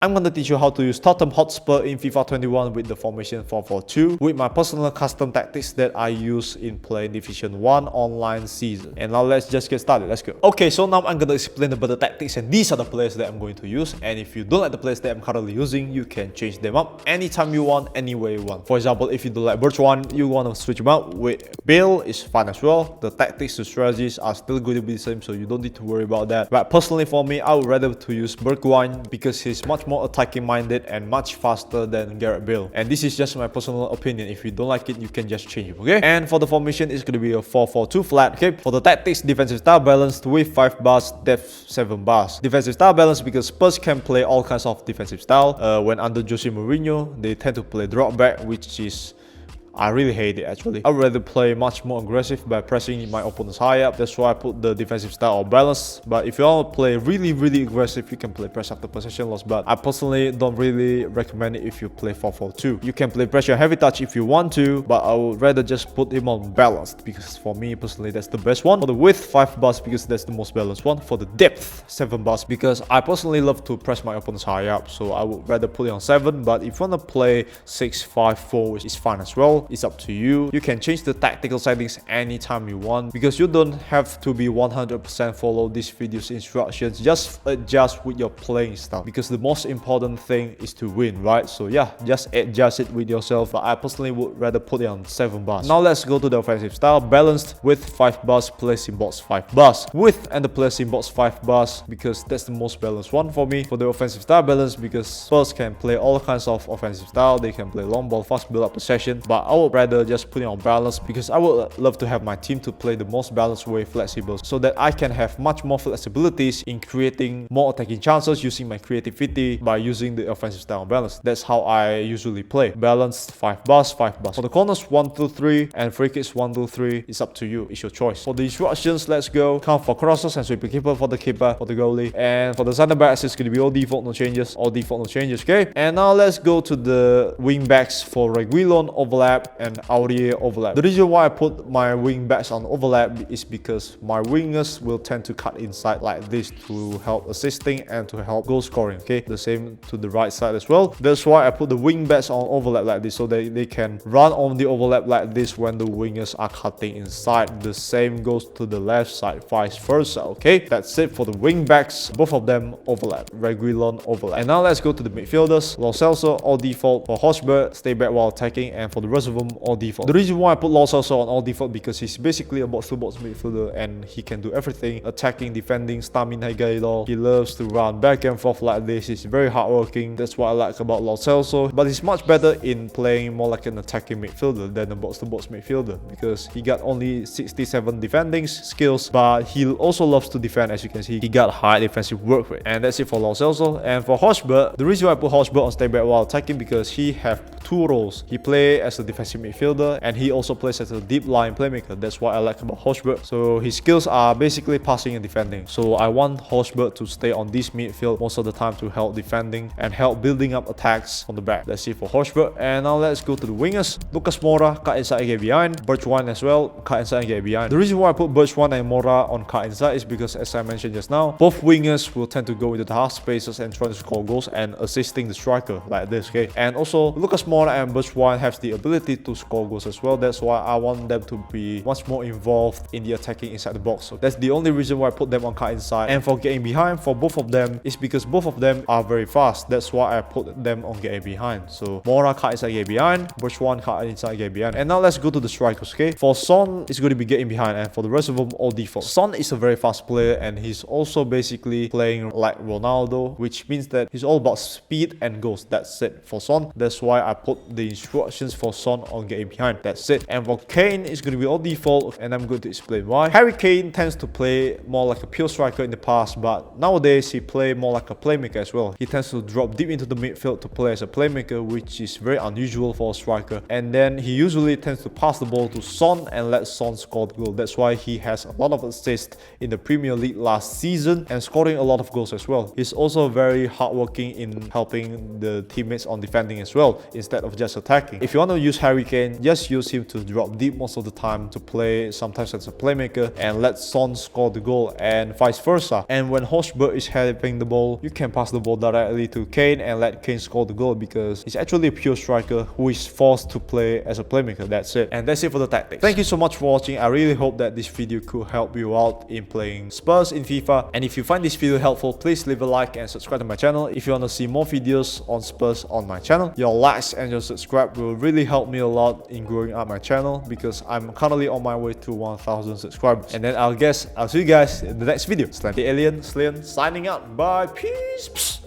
I'm going to teach you how to use Tottenham Hotspur in FIFA 21 with the formation 4-4-2 with my personal custom tactics that I use in playing Division 1 online season. And now let's just get started. Let's go. Okay, so now I'm going to explain about the tactics, and these are the players that I'm going to use. And if you don't like the players that I'm currently using, you can change them up anytime you want, any way you want. For example, if you don't like Bertrand, you want to switch them out with Bale, is fine as well. The tactics, the strategies are still going to be the same, so you don't need to worry about that. But personally for me, I would rather to use Bergwijn because he's much more attacking minded and much faster than Gareth Bale. And this is just my personal opinion. If you don't like it, you can just change it, okay? And for the formation, it's going to be a 4-4-2 flat, okay? For the tactics, defensive style balanced with 5 bars, depth 7 bars. Defensive style balanced because Spurs can play all kinds of defensive style. When under Jose Mourinho, they tend to play drop back, which is I really hate it actually. I would rather play much more aggressive by pressing my opponents high up. That's why I put the defensive style of balance. But if you want to play really aggressive, you can play press after possession loss. But I personally don't really recommend it if you play 4-4-2. You can play pressure heavy touch if you want to, but I would rather just put him on balanced because for me personally that's the best one. For the width, 5 bars because that's the most balanced one. For the depth, 7 bars because I personally love to press my opponents high up. So I would rather put it on 7. But if you want to play 6-5-4, which is fine as well, it's up to you. You can change the tactical settings anytime you want because you don't have to be 100% follow this video's instructions. Just adjust with your playing style because the most important thing is to win, right? So yeah, just adjust it with yourself. But I personally would rather put it on 7 bars. Now let's go to the offensive style. Balanced with 5 bars, placing box 5 bars. Width and the placing box 5 bars because that's the most balanced one for me. For the offensive style balance because Spurs can play all kinds of offensive style. They can play long ball, fast build up possession. But I would rather just put it on balance because I would love to have my team to play the most balanced way, flexible, so that I can have much more flexibilities in creating more attacking chances using my creativity by using the offensive style balance. That's how I usually play. Balanced 5 bars, 5 bars. For the corners 1-2-3 and free kicks 1-2-3. It's up to you. It's your choice. For the instructions, let's go. Count for crosses and sweep the keeper for the keeper, for the goalie. And for the center backs, it's going to be all default, no changes. All default, no changes, okay? And now let's go to the wing backs for Reguilon, overlap, and Aurier overlap. The reason why I put my wing backs on overlap is because my wingers will tend to cut inside like this to help assisting and to help goal scoring, okay? The same to the right side as well. That's why I put the wing backs on overlap like this so they can run on the overlap like this when the wingers are cutting inside. The same goes to the left side, vice versa, okay? That's it for the wing backs. Both of them overlap. Reguilon overlap. And now let's go to the midfielders. Lo Celso, all default. For Hotspur, stay back while attacking. And for the rest of them, all default. The reason why I put Lo Celso on all default because he's basically a box-to-box midfielder and he can do everything. Attacking, defending, stamina galo. He loves to run back and forth like this. He's very hardworking. That's what I like about Lo Celso. But he's much better in playing more like an attacking midfielder than a box-to-box midfielder because he got only 67 defending skills, but he also loves to defend. As you can see, he got high defensive work rate. And that's it for Lo Celso. And for Hotspur, the reason why I put Hotspur on stay back while attacking because he have 2 roles. He play as a defensive midfielder and he also plays as a deep line playmaker. That's what I like about Hotspur. So his skills are basically passing and defending. So I want Hotspur to stay on this midfield most of the time to help defending and help building up attacks on the back. That's it for Hotspur. And now let's go to the wingers. Lucas Moura, cut inside and get behind. Bergwijn as well, cut inside and get behind. The reason why I put Bergwijn and Moura on cut inside is because, as I mentioned just now, both wingers will tend to go into the half spaces and try to score goals and assisting the striker like this, okay? And also Lucas Moura and Bergwijn have the ability to score goals as well. That's why I want them to be much more involved in the attacking inside the box. So that's the only reason why I put them on cut inside. And for getting behind for both of them is because both of them are very fast. That's why I put them on getting behind. So Moura cut inside, get behind. Bergwijn cut inside, get behind. And now let's go to the strikers, okay? For Son, it's going to be getting behind, and for the rest of them, all default. Son is a very fast player and he's also basically playing like Ronaldo, which means that he's all about speed and goals. That's it for Son. That's why I put the instructions for Son on getting behind. That's it. And for Kane, it's going to be all default, and I'm going to explain why. Harry Kane tends to play more like a pure striker in the past, but nowadays he plays more like a playmaker as well. He tends to drop deep into the midfield to play as a playmaker, which is very unusual for a striker. And then he usually tends to pass the ball to Son and let Son score the goal. That's why he has a lot of assists in the Premier League last season and scoring a lot of goals as well. He's also very hardworking in helping the teammates on defending as well instead of just attacking. If you want to use Harry Harry Kane, just use him to drop deep most of the time, to play sometimes as a playmaker, and let Son score the goal, and vice versa. And when Hotspur is having the ball, you can pass the ball directly to Kane and let Kane score the goal, because he's actually a pure striker who is forced to play as a playmaker. That's it. And that's it for the tactics. Thank you so much for watching. I really hope that this video could help you out in playing Spurs in FIFA. And if you find this video helpful, please leave a like and subscribe to my channel. If you want to see more videos on Spurs on my channel, your likes and your subscribe will really help me a lot in growing up my channel, because I'm currently on my way to 1000 subscribers. And then I'll see you guys in the next video. Slanty Alien, Slian, signing out. Bye. Peace.